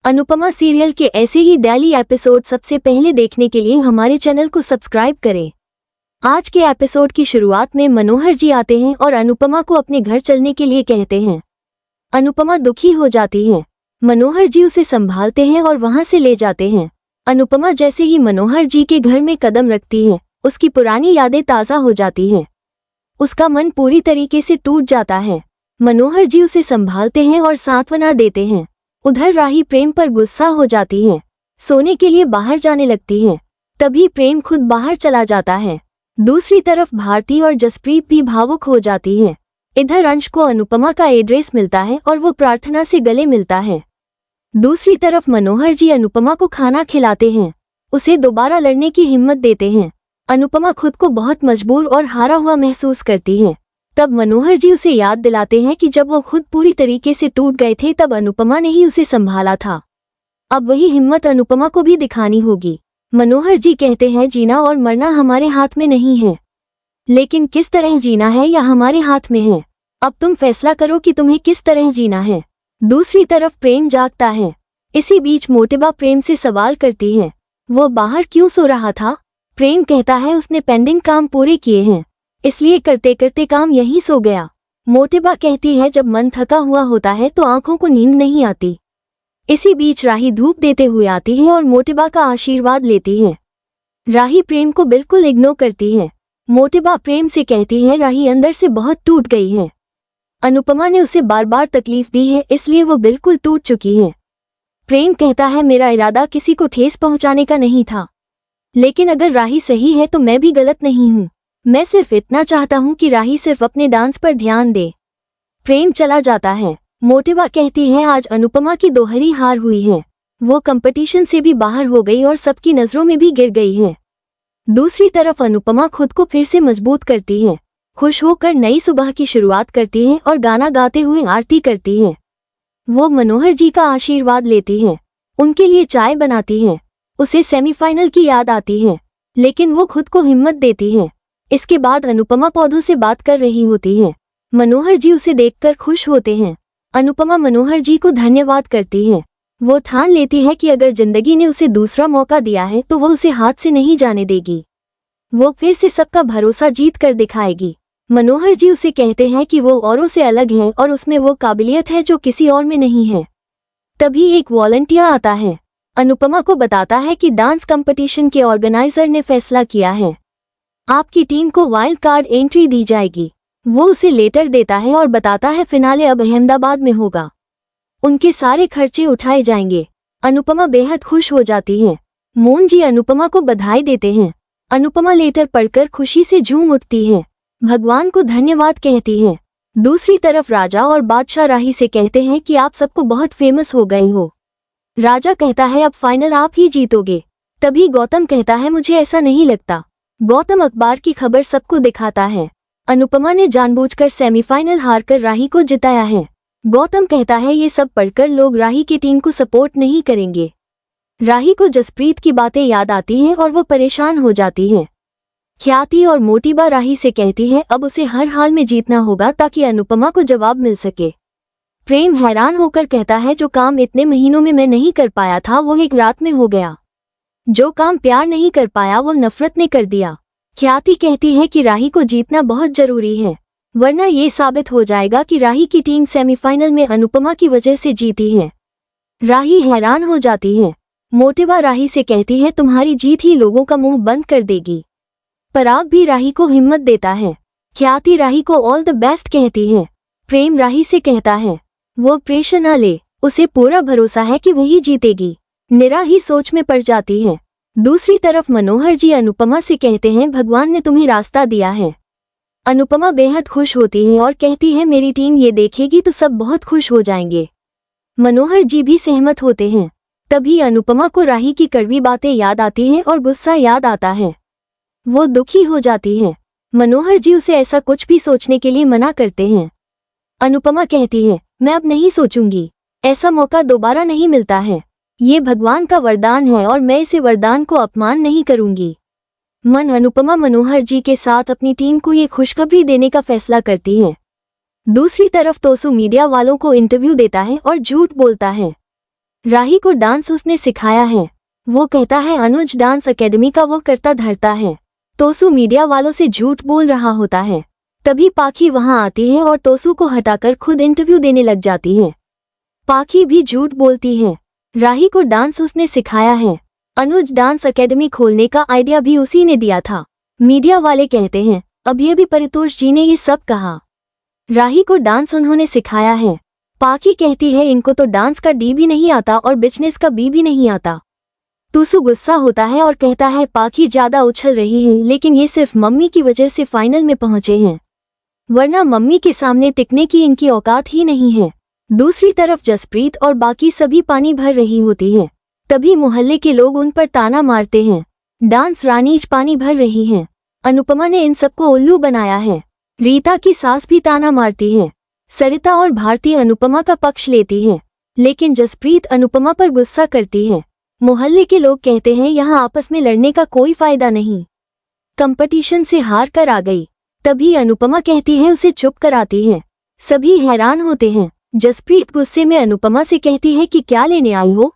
Anupama serial के ऐसे ही daily episode सबसे पहले देखने के लिए हमारे चैनल को सब्सक्राइब करें। आज के एपिसोड की शुरुआत में मनोहर जी आते हैं और अनुपमा को अपने घर चलने के लिए कहते हैं। अनुपमा दुखी हो जाती है। मनोहर जी उसे संभालते हैं और वहां से ले जाते हैं। अनुपमा जैसे ही मनोहर जी के घर में कदम रखती है, उसकी पुरानी यादें ताज़ा हो जाती हैं। उसका मन पूरी तरीके से टूट जाता है। मनोहर जी उसे संभालते हैं और सांत्वना देते हैं। उधर राही प्रेम पर गुस्सा हो जाती है, सोने के लिए बाहर जाने लगती है। तभी प्रेम खुद बाहर चला जाता है। दूसरी तरफ भारती और जसप्रीत भी भावुक हो जाती है। इधर अंश को अनुपमा का एड्रेस मिलता है और वो प्रार्थना से गले मिलता है। दूसरी तरफ मनोहर जी अनुपमा को खाना खिलाते हैं, उसे दोबारा लड़ने की हिम्मत देते हैं। अनुपमा खुद को बहुत मजबूर और हारा हुआ महसूस करती है। तब मनोहर जी उसे याद दिलाते हैं कि जब वो खुद पूरी तरीके से टूट गए थे तब अनुपमा ने ही उसे संभाला था। अब वही हिम्मत अनुपमा को भी दिखानी होगी। मनोहर जी कहते हैं, जीना और मरना हमारे हाथ में नहीं है, लेकिन किस तरह जीना है या हमारे हाथ में है। अब तुम फैसला करो कि तुम्हें किस तरह जीना है। दूसरी तरफ प्रेम जागता है। इसी बीच मोटिबा प्रेम से सवाल करती है, वो बाहर क्यों सो रहा था। प्रेम कहता है, उसने पेंडिंग काम पूरे किए हैं, इसलिए करते करते काम यहीं सो गया। मोटिबा कहती है, जब मन थका हुआ होता है तो आंखों को नींद नहीं आती। इसी बीच राही धूप देते हुए आती है और मोटिबा का आशीर्वाद लेती है। राही प्रेम को बिल्कुल इग्नोर करती है। मोटिबा प्रेम से कहती है, राही अंदर से बहुत टूट गई है। अनुपमा ने उसे बार बार तकलीफ दी है, इसलिए वो बिल्कुल टूट चुकी है। प्रेम कहता है, मेरा इरादा किसी को ठेस पहुंचाने का नहीं था, लेकिन अगर राही सही है तो मैं भी गलत नहीं हूँ। मैं सिर्फ इतना चाहता हूँ कि राही सिर्फ अपने डांस पर ध्यान दे। प्रेम चला जाता है। मोटिबा कहती है, आज अनुपमा की दोहरी हार हुई है। वो कंपटीशन से भी बाहर हो गई और सबकी नजरों में भी गिर गई है। दूसरी तरफ अनुपमा खुद को फिर से मजबूत करती है, खुश होकर नई सुबह की शुरुआत करती है और गाना गाते हुए आरती करती है। वो मनोहर जी का आशीर्वाद लेती है, उनके लिए चाय बनाती है। उसे सेमीफाइनल की याद आती है, लेकिन वो खुद को हिम्मत देती है। इसके बाद अनुपमा पौधों से बात कर रही होती है। मनोहर जी उसे देखकर खुश होते हैं। अनुपमा मनोहर जी को धन्यवाद करती है। वो ठान लेती है कि अगर जिंदगी ने उसे दूसरा मौका दिया है तो वो उसे हाथ से नहीं जाने देगी। वो फिर से सबका भरोसा जीत कर दिखाएगी। मनोहर जी उसे कहते हैं कि वो औरों से अलग है और उसमें वो काबिलियत है जो किसी और में नहीं है। तभी एक वॉलंटियर आता है, अनुपमा को बताता है कि डांस कंपटीशन के ऑर्गेनाइजर ने फैसला किया है, आपकी टीम को वाइल्ड कार्ड एंट्री दी जाएगी। वो उसे लेटर देता है और बताता है फिनाले अब अहमदाबाद में होगा, उनके सारे खर्चे उठाए जाएंगे। अनुपमा बेहद खुश हो जाती है। मोहन जी अनुपमा को बधाई देते हैं। अनुपमा लेटर पढ़कर खुशी से झूम उठती है, भगवान को धन्यवाद कहती है। दूसरी तरफ राजा और बादशाह राही से कहते हैं कि आप सबको बहुत फेमस हो गए हो। राजा कहता है, अब फाइनल आप ही जीतोगे। तभी गौतम कहता है, मुझे ऐसा नहीं लगता। गौतम अखबार की खबर सबको दिखाता है, अनुपमा ने जानबूझकर सेमीफाइनल हारकर राही को जिताया है। गौतम कहता है, ये सब पढ़कर लोग राही की टीम को सपोर्ट नहीं करेंगे। राही को जसप्रीत की बातें याद आती हैं और वो परेशान हो जाती है। ख्याति और मोटिबा राही से कहती है, अब उसे हर हाल में जीतना होगा ताकि अनुपमा को जवाब मिल सके। प्रेम हैरान होकर कहता है, जो काम इतने महीनों में मैं नहीं कर पाया था वो एक रात में हो गया। जो काम प्यार नहीं कर पाया वो नफरत ने कर दिया। ख्याति कहती है कि राही को जीतना बहुत जरूरी है, वरना ये साबित हो जाएगा कि राही की टीम सेमीफाइनल में अनुपमा की वजह से जीती है। राही हैरान हो जाती है। मोटिबा राही से कहती है, तुम्हारी जीत ही लोगों का मुंह बंद कर देगी। पराग भी राही को हिम्मत देता है। ख्याति राही को ऑल द बेस्ट कहती है। प्रेम राही से कहता है, वो प्रेशर न ले, उसे पूरा भरोसा है कि वही जीतेगी। निरा ही सोच में पड़ जाती है। दूसरी तरफ मनोहर जी अनुपमा से कहते हैं, भगवान ने तुम्हें रास्ता दिया है। अनुपमा बेहद खुश होती है और कहती है, मेरी टीम ये देखेगी तो सब बहुत खुश हो जाएंगे। मनोहर जी भी सहमत होते हैं। तभी अनुपमा को राही की कड़वी बातें याद आती हैं और गुस्सा याद आता है। वो दुखी हो जाती है। मनोहर जी उसे ऐसा कुछ भी सोचने के लिए मना करते हैं। अनुपमा कहती है, मैं अब नहीं सोचूंगी, ऐसा मौका दोबारा नहीं मिलता है। ये भगवान का वरदान है और मैं इसे वरदान को अपमान नहीं करूंगी। अनुपमा मनोहर जी के साथ अपनी टीम को ये खुशखबरी देने का फैसला करती है। दूसरी तरफ तोसू मीडिया वालों को इंटरव्यू देता है और झूठ बोलता है। राही को डांस उसने सिखाया है। वो कहता है अनुज डांस एकेडमी का वो करता धरता है। तोसू मीडिया वालों से झूठ बोल रहा होता है। तभी पाखी वहां आती है और तोसू को हटाकर खुद इंटरव्यू देने लग जाती है। पाखी भी झूठ बोलती है। राही को डांस उसने सिखाया है। अनुज डांस एकेडमी खोलने का आइडिया भी उसी ने दिया था। मीडिया वाले कहते हैं अभी भी परितोष जी ने ये सब कहा। राही को डांस उन्होंने सिखाया है। पाखी कहती है इनको तो डांस का डी भी नहीं आता और बिजनेस का बी भी नहीं आता। तोसू गुस्सा होता है और कहता है पाखी ज्यादा उछल रही है, लेकिन ये सिर्फ मम्मी की वजह से फाइनल में पहुंचे हैं, वरना मम्मी के सामने टिकने की इनकी औकात ही नहीं है। दूसरी तरफ जसप्रीत और बाकी सभी पानी भर रही होती है। तभी मोहल्ले के लोग उन पर ताना मारते हैं। डांस रानीज पानी भर रही हैं। अनुपमा ने इन सबको उल्लू बनाया है। रीता की सास भी ताना मारती है। सरिता और भारती अनुपमा का पक्ष लेती है, लेकिन जसप्रीत अनुपमा पर गुस्सा करती है। मोहल्ले के लोग कहते हैं यहाँ आपस में लड़ने का कोई फायदा नहीं, कंपटीशन से हार कर आ गई। तभी अनुपमा कहती है उसे चुप कराती है। सभी हैरान होते हैं। जसप्रीत गुस्से में अनुपमा से कहती है कि क्या लेने आई हो।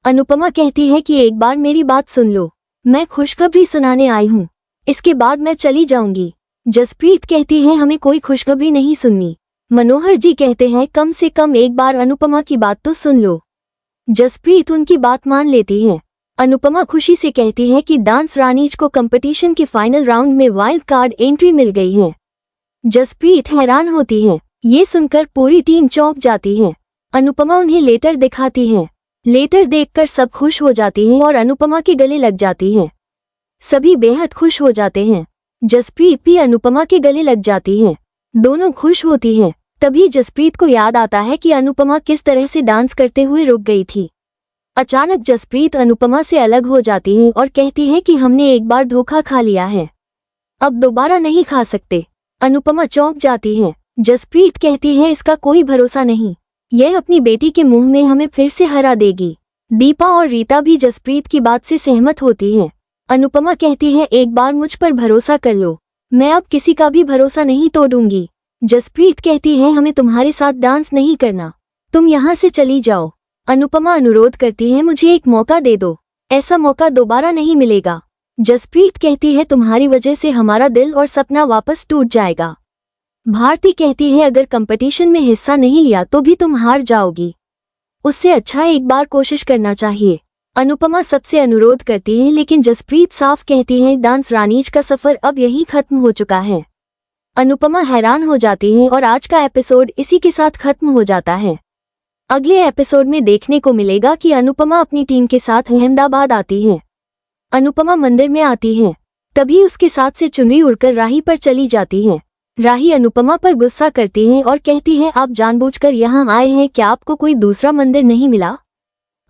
अनुपमा कहती है कि एक बार मेरी बात सुन लो, मैं खुशखबरी सुनाने आई हूँ, इसके बाद मैं चली जाऊंगी। जसप्रीत कहती है हमें कोई खुशखबरी नहीं सुननी। मनोहर जी कहते हैं कम से कम एक बार अनुपमा की बात तो सुन लो। जसप्रीत उनकी बात मान लेती है। अनुपमा खुशी से कहती है कि डांस रानीज को कंपटीशन के फाइनल राउंड में वाइल्ड कार्ड एंट्री मिल गई है। जसप्रीत हैरान होती है। ये सुनकर पूरी टीम चौंक जाती है। अनुपमा उन्हें लेटर दिखाती है। लेटर देखकर सब खुश हो जाती हैं और अनुपमा के गले लग जाती है। सभी बेहद खुश हो जाते हैं। जसप्रीत भी अनुपमा के गले लग जाती है। दोनों खुश होती हैं। तभी जसप्रीत को याद आता है कि अनुपमा किस तरह से डांस करते हुए रुक गई थी। अचानक जसप्रीत अनुपमा से अलग हो जाती है और कहती है कि हमने एक बार धोखा खा लिया है, अब दोबारा नहीं खा सकते। अनुपमा चौंक जाती है। जसप्रीत कहती है इसका कोई भरोसा नहीं, यह अपनी बेटी के मुंह में हमें फिर से हरा देगी। दीपा और रीता भी जसप्रीत की बात से सहमत होती हैं। अनुपमा कहती है एक बार मुझ पर भरोसा कर लो, मैं अब किसी का भी भरोसा नहीं तोड़ूंगी। जसप्रीत कहती है हमें तुम्हारे साथ डांस नहीं करना, तुम यहाँ से चली जाओ। अनुपमा अनुरोध करती है मुझे एक मौका दे दो, ऐसा मौका दोबारा नहीं मिलेगा। जसप्रीत कहती है तुम्हारी वजह से हमारा दिल और सपना वापस टूट जाएगा। भारती कहती है अगर कंपटीशन में हिस्सा नहीं लिया तो भी तुम हार जाओगी, उससे अच्छा एक बार कोशिश करना चाहिए। अनुपमा सबसे अनुरोध करती है, लेकिन जसप्रीत साफ कहती है डांस रानीज का सफर अब यहीं खत्म हो चुका है। अनुपमा हैरान हो जाती है और आज का एपिसोड इसी के साथ खत्म हो जाता है। अगले एपिसोड में देखने को मिलेगा कि अनुपमा अपनी टीम के साथ अहमदाबाद आती है। अनुपमा मंदिर में आती है, तभी उसके साथ से चुनरी उड़कर राही पर चली जाती है। राही अनुपमा पर गुस्सा करती है और कहती है आप जानबूझकर यहाँ आए हैं, क्या आपको कोई दूसरा मंदिर नहीं मिला।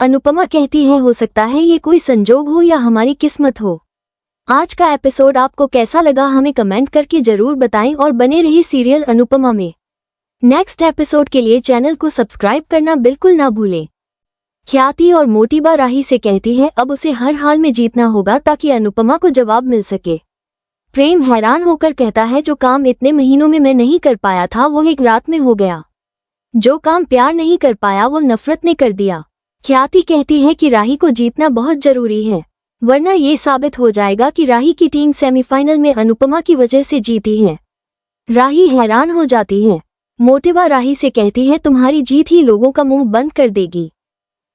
अनुपमा कहती है हो सकता है ये कोई संजोग हो या हमारी किस्मत हो। आज का एपिसोड आपको कैसा लगा हमें कमेंट करके जरूर बताएं और बने रहिए सीरियल अनुपमा में। नेक्स्ट एपिसोड के लिए चैनल को सब्सक्राइब करना बिल्कुल ना भूलें। ख्याति और मोटिबा राही से कहती है अब उसे हर हाल में जीतना होगा ताकि अनुपमा को जवाब मिल सके। प्रेम हैरान होकर कहता है जो काम इतने महीनों में मैं नहीं कर पाया था वो एक रात में हो गया, जो काम प्यार नहीं कर पाया वो नफरत ने कर दिया। ख्याति कहती है कि राही को जीतना बहुत जरूरी है, वरना ये साबित हो जाएगा कि राही की टीम सेमीफाइनल में अनुपमा की वजह से जीती है। राही हैरान हो जाती है। मोटिबा राही से कहती है तुम्हारी जीत ही लोगों का मुंह बंद कर देगी।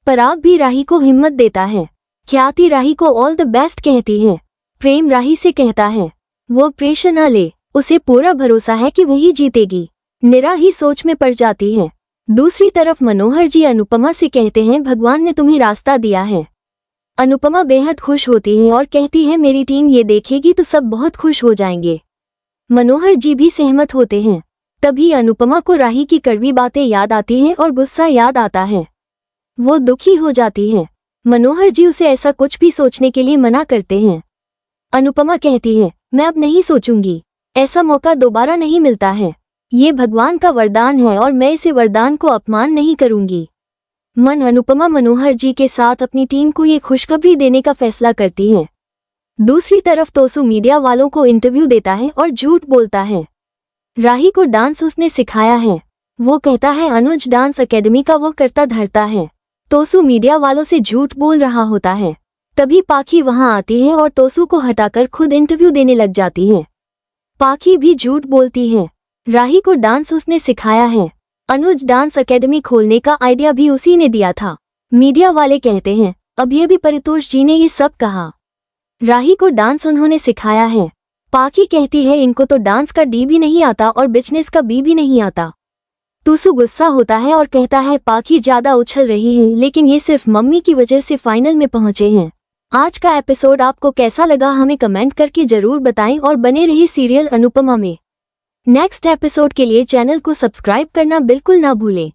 पराग भी राही को हिम्मत देता है। ख्याति राही को ऑल द बेस्ट कहती है। प्रेम राही से कहता है वो प्रेशर न ले, उसे पूरा भरोसा है कि वही जीतेगी। निरा ही सोच में पड़ जाती है। दूसरी तरफ मनोहर जी अनुपमा से कहते हैं भगवान ने तुम्हें रास्ता दिया है। अनुपमा बेहद खुश होती है और कहती है मेरी टीम ये देखेगी तो सब बहुत खुश हो जाएंगे। मनोहर जी भी सहमत होते हैं। तभी अनुपमा को राही की कड़वी बातें याद आती हैं और गुस्सा याद आता है। वो दुखी हो जाती है। मनोहर जी उसे ऐसा कुछ भी सोचने के लिए मना करते हैं। अनुपमा कहती है मैं अब नहीं सोचूंगी, ऐसा मौका दोबारा नहीं मिलता है, ये भगवान का वरदान है और मैं इसे वरदान को अपमान नहीं करूंगी। अनुपमा मनोहर जी के साथ अपनी टीम को ये खुशखबरी देने का फैसला करती है। दूसरी तरफ तोसू मीडिया वालों को इंटरव्यू देता है और झूठ बोलता है। राही को डांस उसने सिखाया है। वो कहता है अनुज डांस एकेडमी का वो करता धरता है। तोसू मीडिया वालों से झूठ बोल रहा होता है। तभी पाखी वहां आती है और तोसू को हटाकर खुद इंटरव्यू देने लग जाती है। पाखी भी झूठ बोलती है। राही को डांस उसने सिखाया है। अनुज डांस एकेडमी खोलने का आइडिया भी उसी ने दिया था। मीडिया वाले कहते हैं अभी भी परितोष जी ने ये सब कहा। राही को डांस उन्होंने सिखाया है। पाखी कहती है इनको तो डांस का डी भी नहीं आता और बिजनेस का बी भी नहीं आता। तोसू गुस्सा होता है और कहता है पाखी ज्यादा उछल रही है, लेकिन ये सिर्फ मम्मी की वजह से फाइनल में पहुंचे हैं। आज का एपिसोड आपको कैसा लगा हमें कमेंट करके जरूर बताएं और बने रहिए सीरियल अनुपमा में। नेक्स्ट एपिसोड के लिए चैनल को सब्सक्राइब करना बिल्कुल ना भूलें।